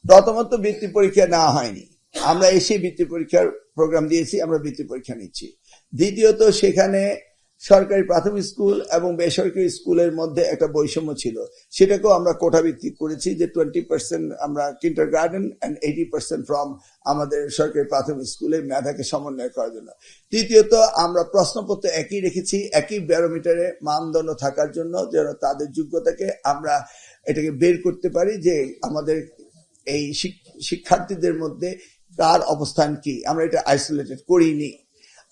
প্রথমত বৃত্তি পরীক্ষা নেওয়া হয়নি, আমরা এসে বৃত্তি পরীক্ষার প্রোগ্রাম দিয়েছি, আমরা বৃত্তি পরীক্ষা নিচ্ছি। দ্বিতীয়ত সেখানে সরকারি প্রাথমিক স্কুল এবং বেসরকারি স্কুলের মধ্যে একটা বৈষম্য ছিল, সেটাকেও আমরা কোটা ভিত্তিক করেছি যে 20% আমরা কিন্ডার গার্ডেন অ্যান্ড 80% ফ্রম আমাদের সরকারি প্রাথমিক স্কুলের মেধাকে সমন্বয় করার জন্য। তৃতীয়ত আমরা প্রশ্নপত্র একই রেখেছি, একই ব্যারোমিটারে মানদণ্ড থাকার জন্য, যেন তাদের যোগ্যতাকে আমরা এটাকে বের করতে পারি যে আমাদের এই শিক্ষার্থীদের মধ্যে কার অবস্থান কি, আমরা এটা আইসোলেটেড করিনি।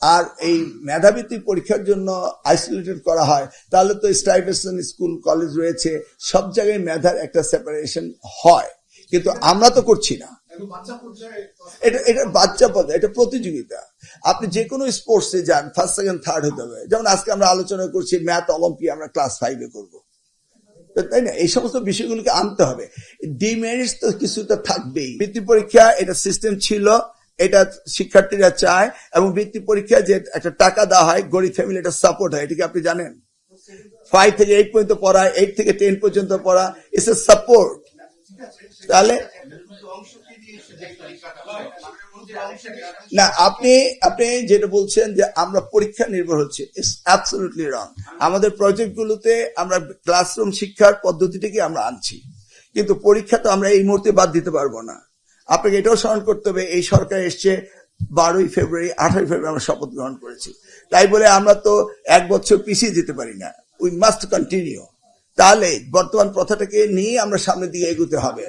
আর এই মেধাভিত্তিক পরীক্ষার জন্য আইসোলেটেড করা হয় তাহলে তো স্টাইভেশন স্কুল কলেজ রয়েছে, সব জায়গায় মেধার একটা সেপারেশন হয়, কিন্তু আমরা তো করছি না। এটা বাচ্চা পর্যায়ে, এটা প্রতিযোগিতা। আপনি যে কোনো স্পোর্টসে যান, ফার্স্ট সেকেন্ড থার্ড হতে হবে। যেমন আজকে আমরা আলোচনা করছি ম্যাথ অলিম্পিয়াড আমরা ক্লাস 5-এ করবো, তাই না? এই সমস্ত বিষয়গুলোকে আনতে হবে। ডিমেরিটস তো কিছুটা থাকবেই। বৃত্তি পরীক্ষা এটা সিস্টেম ছিল, এটা শিক্ষার্থীরা চায়, এবং বৃত্তি পরীক্ষা যে একটা টাকা দেওয়া হয়, গরিব ফ্যামিলি এটা সাপোর্ট হয়, এটা কি আপনি জানেন? 5 থেকে 8 পর্যন্ত পড়া, 8 থেকে 10 পর্যন্ত পড়া, ইটস এ সাপোর্ট। তাহলে না, আপনি যেটা বলছেন যে আমরা পরীক্ষা নির্ভর হচ্ছে, ইটস অ্যাবসলিউটলি রং। আমাদের প্রজেক্টগুলোতে আমরা ক্লাসরুম শিক্ষার পদ্ধতিটাকে আমরা আনছি, কিন্তু পরীক্ষা তো আমরা এই মুহূর্তে বাদ দিতে পারবো না। আপনাকে এটাও স্মরণ করতে হবে, এই সরকার এসছে 12ই ফেব্রুয়ারি, 18ই ফেব্রুয়ারি আমরা শপথ গ্রহণ করেছি। তাই বলে আমরা তো 1 বছর পিছিয়ে যেতে পারি না, উই মাস্ট কন্টিনিউ। তাহলে বর্তমান প্রথাটাকে নিয়ে আমরা সামনের দিকে এগোতে হবে।